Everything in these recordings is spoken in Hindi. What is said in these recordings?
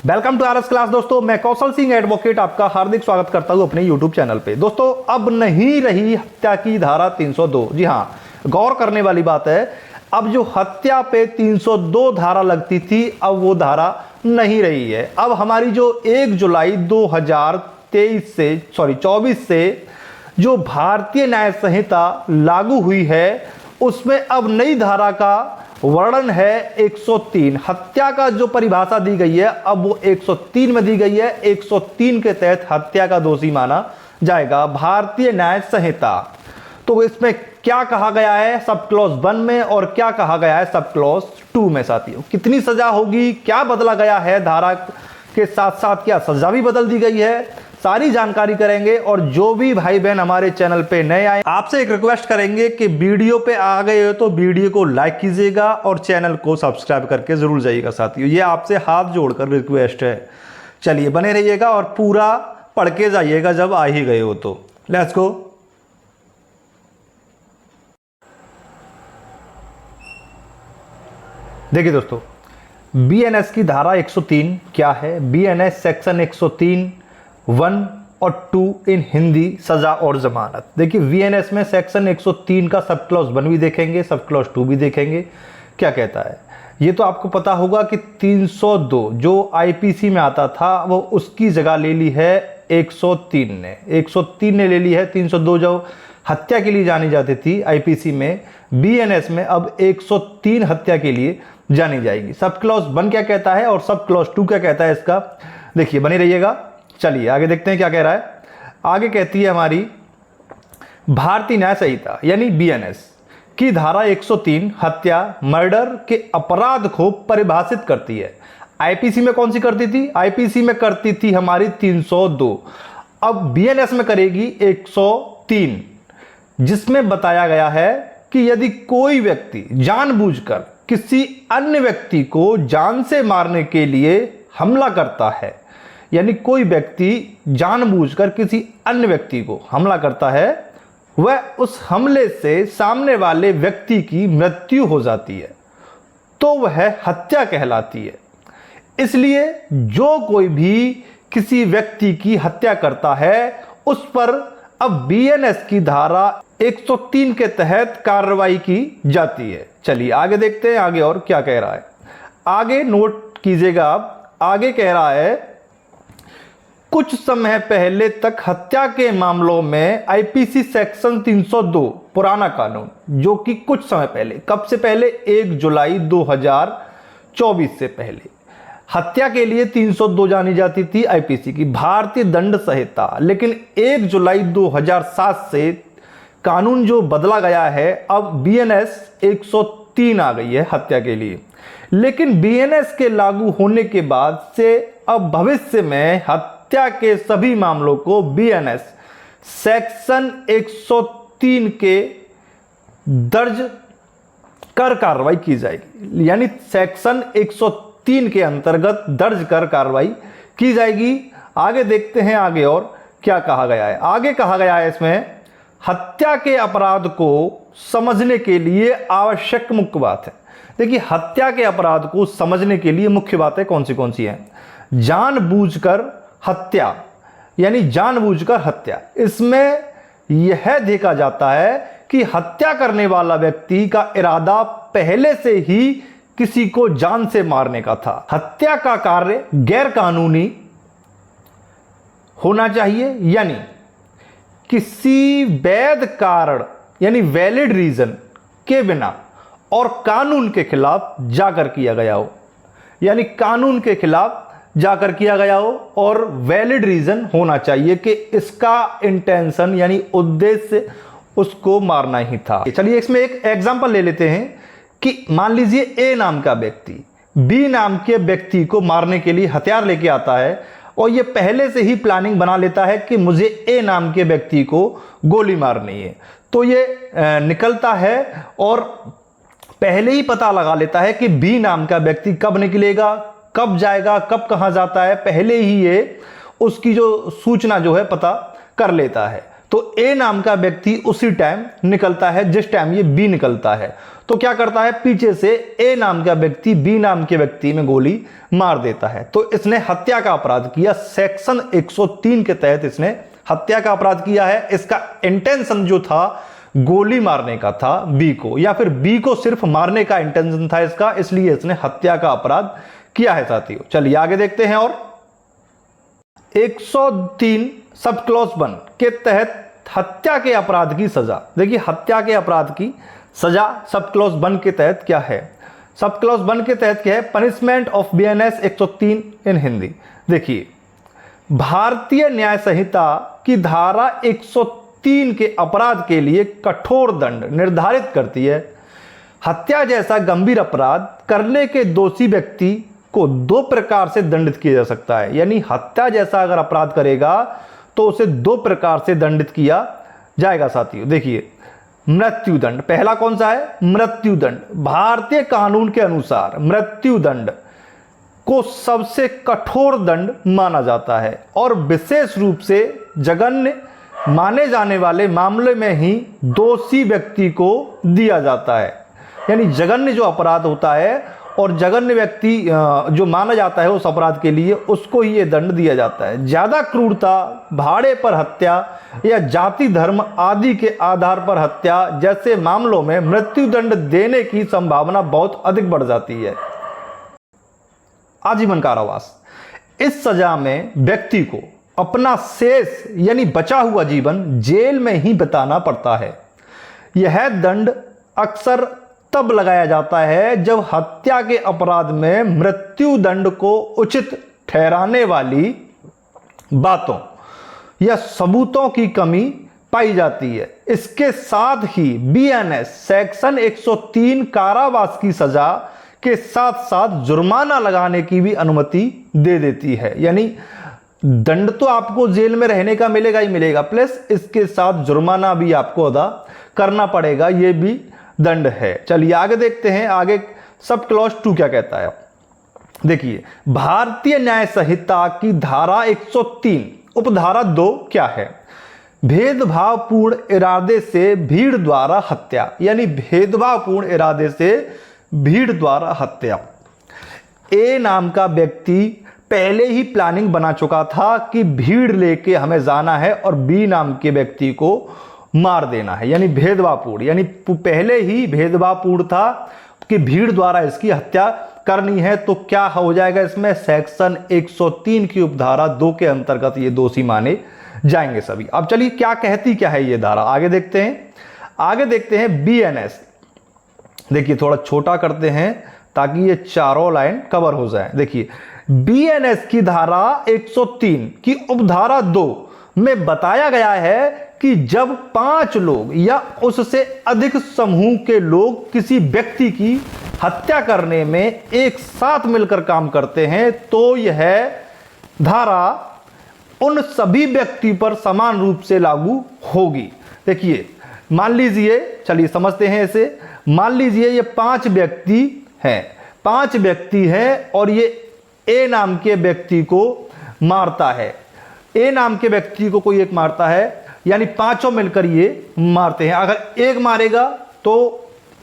Welcome to RS class. दोस्तों मैं कौशल सिंह एडवोकेट आपका हार्दिक स्वागत करता हूं अपने यूट्यूब चैनल पे। दोस्तों अब नहीं रही हत्या की धारा 302। जी हां, गौर करने वाली बात है, अब जो हत्या पे 302 धारा लगती थी अब वो धारा नहीं रही है। अब हमारी जो 1 जुलाई 2024 से जो भारतीय न्याय संहिता लागू हुई है उसमें अब नई धारा का वर्णन है 103। हत्या का जो परिभाषा दी गई है अब वो 103 में दी गई है। 103 के तहत हत्या का दोषी माना जाएगा भारतीय न्याय संहिता। तो इसमें क्या कहा गया है सब क्लॉज 1 में और क्या कहा गया है सब क्लॉज 2 में साथियों, कितनी सजा होगी, क्या बदला गया है, धारा के साथ साथ क्या सजा भी बदल दी गई है, सारी जानकारी करेंगे। और जो भी भाई बहन हमारे चैनल पे नए आए आपसे एक रिक्वेस्ट करेंगे कि वीडियो पे आ गए हो तो वीडियो को लाइक कीजिएगा और चैनल को सब्सक्राइब करके जरूर जाइएगा साथियों, ये आपसे हाथ जोड़कर रिक्वेस्ट है। चलिए बने रहिएगा और पूरा पढ़ के जाइएगा जब आ ही गए हो तो। Let's go. देखिए दोस्तों, बीएनएस की धारा 103 क्या है। बीएनएस सेक्शन 103 1 और 2 इन हिंदी सजा और जमानत। देखिए वीएनएस में सेक्शन 103 का सब क्लॉज 1 भी देखेंगे, सब क्लॉज 2 भी देखेंगे क्या कहता है। ये तो आपको पता होगा कि 302 जो आईपीसी में आता था वो उसकी जगह ले ली है 103 ने। 103 ने ले ली है 302 जो हत्या के लिए जानी जाती थी आईपीसी में, बीएनएस में अब 103 हत्या के लिए जानी जाएगी। सब क्लॉज 1 क्या कहता है और सब क्लॉज 2 क्या कहता है इसका देखिए, बने रहिएगा। चलिए आगे देखते हैं क्या कह रहा है। आगे कहती है हमारी भारतीय न्याय संहिता यानी बीएनएस की धारा 103 हत्या मर्डर के अपराध को परिभाषित करती है। आईपीसी में कौन सी करती थी, आईपीसी में करती थी हमारी 302, अब बीएनएस में करेगी 103, जिसमें बताया गया है कि यदि कोई व्यक्ति जानबूझकर किसी अन्य व्यक्ति को जान से मारने के लिए हमला करता है, यानी कोई व्यक्ति जानबूझकर किसी अन्य व्यक्ति को हमला करता है, वह उस हमले से सामने वाले व्यक्ति की मृत्यु हो जाती है तो वह हत्या कहलाती है। इसलिए जो कोई भी किसी व्यक्ति की हत्या करता है उस पर अब बीएनएस की धारा 103 के तहत कार्रवाई की जाती है। चलिए आगे देखते हैं आगे और क्या कह रहा है। आगे नोट कीजिएगा आप, आगे कह रहा है कुछ समय पहले तक हत्या के मामलों में आईपीसी सेक्शन 302 पुराना कानून, जो कि कुछ समय पहले, कब से पहले 1 जुलाई 2024 से पहले हत्या के लिए 302 जानी जाती थी आईपीसी की भारतीय दंड संहिता। लेकिन 1 जुलाई 2007 से कानून जो बदला गया है, अब बीएनएस 103 आ गई है हत्या के लिए। लेकिन बीएनएस के लागू होने के बाद से अब भविष्य में हत्या के सभी मामलों को बीएनएस सेक्शन 103 के दर्ज कर कार्रवाई की जाएगी, यानी सेक्शन 103 के अंतर्गत दर्ज कर कार्रवाई की जाएगी। आगे देखते हैं आगे और क्या कहा गया है। आगे कहा गया है इसमें हत्या के अपराध को समझने के लिए आवश्यक मुख्य बात है। देखिए हत्या के अपराध को समझने के लिए मुख्य बातें कौन सी हैं। जानबूझकर हत्या यानी जानबूझकर हत्या, इसमें यह देखा जाता है कि हत्या करने वाला व्यक्ति का इरादा पहले से ही किसी को जान से मारने का था। हत्या का कार्य गैर कानूनी होना चाहिए, यानी किसी वैध कारण यानी वैलिड रीजन के बिना और कानून के खिलाफ जाकर किया गया हो, यानी कानून के खिलाफ जाकर किया गया हो और वैलिड रीजन होना चाहिए कि इसका इंटेंशन यानी उद्देश्य उसको मारना ही था। चलिए इसमें एक एग्जांपल ले लेते हैं कि मान लीजिए ए नाम का व्यक्ति बी नाम के व्यक्ति को मारने के लिए हथियार लेके आता है और ये पहले से ही प्लानिंग बना लेता है कि मुझे ए नाम के व्यक्ति को गोली मारनी है। तो ये निकलता है और पहले ही पता लगा लेता है कि बी नाम का व्यक्ति कब निकलेगा, कब जाएगा, कब कहां जाता है, पहले ही ये उसकी जो सूचना जो है पता कर लेता है। तो ए नाम का व्यक्ति उसी टाइम निकलता है जिस टाइम ये बी निकलता है। तो क्या करता है, पीछे से ए नाम का व्यक्ति बी नाम के व्यक्ति में गोली मार देता है। तो इसने हत्या का अपराध किया, सेक्शन 103 के तहत इसने हत्या का अपराध किया है। इसका इंटेंशन जो था गोली मारने का था बी को, या फिर बी को सिर्फ मारने का इंटेंशन था इसका, इसलिए इसने हत्या का अपराध किया है साथियों। चलिए आगे देखते हैं। और 103 सब क्लॉज 1 के तहत हत्या के अपराध की सजा, देखिए हत्या के अपराध की सजा सब क्लॉज 1 के तहत क्या है। सब क्लॉज 1 के तहत क्या है, पनिशमेंट ऑफ बीएनएस 103 इन हिंदी। देखिए भारतीय न्याय संहिता की धारा 103 के अपराध के लिए कठोर दंड निर्धारित करती है। हत्या जैसा गंभीर अपराध करने के दोषी व्यक्ति को 2 प्रकार से दंडित किया जा सकता है। यानी हत्या जैसा अगर अपराध करेगा तो उसे 2 प्रकार से दंडित किया जाएगा साथियों। देखिए मृत्युदंड, पहला कौन सा है, मृत्युदंड। भारतीय कानून के अनुसार मृत्युदंड को सबसे कठोर दंड माना जाता है और विशेष रूप से जघन्य माने जाने वाले मामले में ही दोषी व्यक्ति को दिया जाता है। यानी जघन्य जो अपराध होता है और जघन्य व्यक्ति जो माना जाता है उस अपराध के लिए, उसको ही ये दंड दिया जाता है। ज्यादा क्रूरता, भाड़े पर हत्या या जाति धर्म आदि के आधार पर हत्या जैसे मामलों में मृत्युदंड देने की संभावना बहुत अधिक बढ़ जाती है। आजीवन कारावास, इस सजा में व्यक्ति को अपना शेष यानी बचा हुआ जीवन जेल में ही बिताना पड़ता है। यह दंड अक्सर तब लगाया जाता है जब हत्या के अपराध में मृत्यु दंड को उचित ठहराने वाली बातों या सबूतों की कमी पाई जाती है। इसके साथ ही बीएनएस सेक्शन 103 कारावास की सजा के साथ साथ जुर्माना लगाने की भी अनुमति दे देती है। यानी दंड तो आपको जेल में रहने का मिलेगा ही मिलेगा, प्लस इसके साथ जुर्माना भी आपको अदा करना पड़ेगा, यह भी दंड है। चलिए आगे देखते हैं, आगे सब क्लॉज 2 क्या कहता है। देखिए भारतीय न्याय संहिता की धारा 103 उपधारा 2 क्या है, भेदभावपूर्ण इरादे से भीड़ द्वारा हत्या। यानी भेदभावपूर्ण इरादे से भीड़ द्वारा हत्या। ए नाम का व्यक्ति पहले ही प्लानिंग बना चुका था कि भीड़ लेके हमें जाना है और बी नाम के व्यक्ति को मार देना है। यानी भेदभावपूर्ण, यानी पहले ही भेदभावपूर्ण था कि भीड़ द्वारा इसकी हत्या करनी है। तो क्या हो जाएगा इसमें, सेक्शन 103 की उपधारा 2 के अंतर्गत ये दोषी माने जाएंगे सभी। अब चलिए क्या कहती क्या है ये धारा, आगे देखते हैं। आगे देखते हैं बीएनएस। देखिए थोड़ा छोटा करते हैं ताकि ये चारों लाइन कवर हो जाए। देखिए बीएनएस की धारा 103 की उपधारा 2 में बताया गया है कि जब 5 लोग या उससे अधिक समूह के लोग किसी व्यक्ति की हत्या करने में एक साथ मिलकर काम करते हैं तो यह धारा उन सभी व्यक्ति पर समान रूप से लागू होगी। देखिए मान लीजिए, चलिए समझते हैं इसे। मान लीजिए ये 5 व्यक्ति हैं, 5 व्यक्ति हैं और ये ए नाम के व्यक्ति को मारता है। ए नाम के व्यक्ति को कोई एक मारता है, यानी 5 मिलकर ये मारते हैं। अगर एक मारेगा तो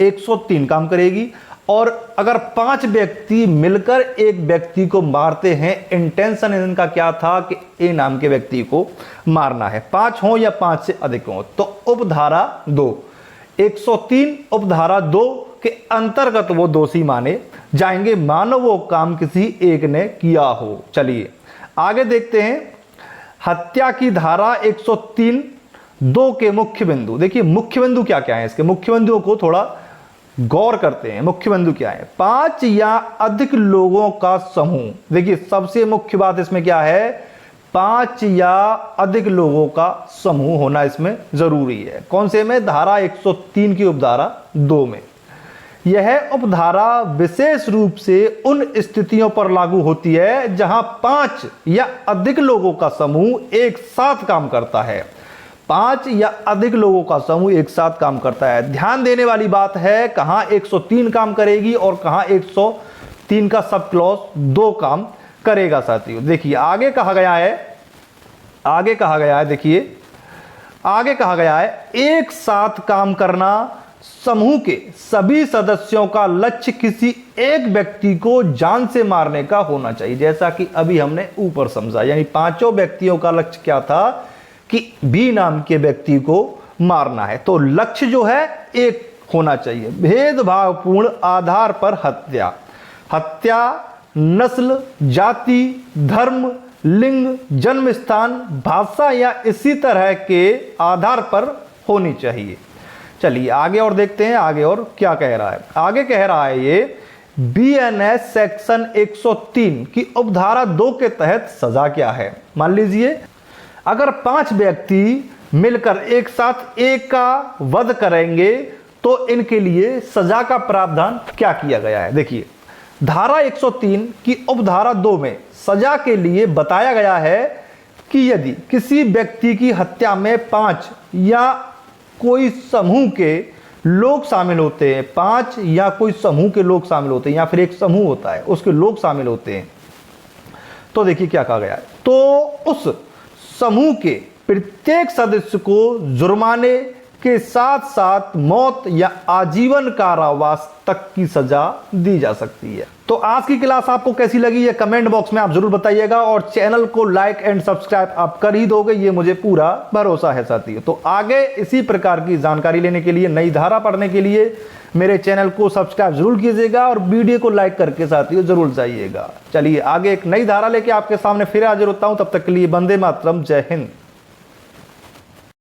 103 काम करेगी, और अगर 5 व्यक्ति मिलकर एक व्यक्ति को मारते हैं, इंटेंशन इनका क्या था कि ए नाम के व्यक्ति को मारना है, 5 हो या 5 से अधिक हो। तो उपधारा 2 103 उपधारा 2 के अंतर्गत वो दोषी माने जाएंगे, मानो वो काम किसी एक ने किया हो। चलिए आगे देखते हैं हत्या की धारा 103 2 के मुख्य बिंदु। देखिए मुख्य बिंदु क्या क्या है, इसके मुख्य बिंदुओं को थोड़ा गौर करते हैं। मुख्य बिंदु क्या है, 5 या अधिक लोगों का समूह। देखिए सबसे मुख्य बात इसमें क्या है, 5 या अधिक लोगों का समूह होना इसमें जरूरी है। कौन से में, धारा 103 की उपधारा 2 में। यह उपधारा विशेष रूप से उन स्थितियों पर लागू होती है जहां 5 या अधिक लोगों का समूह एक साथ काम करता है। 5 या अधिक लोगों का समूह एक साथ काम करता है। ध्यान देने वाली बात है, कहां 103 काम करेगी और कहां 103 का सब क्लॉज 2 काम करेगा साथियों। देखिए आगे कहा गया है, देखिए आगे कहा गया है एक साथ काम करना, समूह के सभी सदस्यों का लक्ष्य किसी एक व्यक्ति को जान से मारने का होना चाहिए। जैसा कि अभी हमने ऊपर समझा, यानी पांचों व्यक्तियों का लक्ष्य क्या था कि बी नाम के व्यक्ति को मारना है। तो लक्ष्य जो है एक होना चाहिए। भेदभावपूर्ण आधार पर हत्या, हत्या नस्ल, जाति, धर्म, लिंग, जन्म स्थान, भाषा या इसी तरह के आधार पर होनी चाहिए। चलिए आगे और देखते हैं आगे और क्या कह रहा है। आगे कह रहा है ये बीएनएस सेक्शन 103 की उपधारा 2 के तहत सजा क्या है। मान लीजिए अगर 5 व्यक्ति मिलकर एक साथ एक का वध करेंगे तो इनके लिए सजा का प्रावधान क्या किया गया है। देखिए धारा 103 की उपधारा 2 में सजा के लिए बताया गया है कि यदि किसी व्यक्ति की हत्या में 5 या कोई समूह के लोग शामिल होते हैं, 5 या कोई समूह के लोग शामिल होते हैं, या फिर एक समूह होता है उसके लोग शामिल होते हैं, तो देखिए क्या कहा गया है। तो उस समूह के प्रत्येक सदस्य को जुर्माने के साथ साथ मौत या आजीवन कारावास तक की सजा दी जा सकती है। तो आज की क्लास आपको कैसी लगी ये कमेंट बॉक्स में आप जरूर बताइएगा, और चैनल को लाइक एंड सब्सक्राइब आप कर ही दोगे, ये मुझे पूरा भरोसा है साथियों। तो आगे इसी प्रकार की जानकारी लेने के लिए, नई धारा पढ़ने के लिए मेरे चैनल को सब्सक्राइब जरूर कीजिएगा और वीडियो को लाइक करके साथियों जरूर जाइएगा। चलिए आगे एक नई धारा लेके आपके सामने फिर हाजिर होता हूं, तब तक के लिए वंदे मातरम, जय हिंद।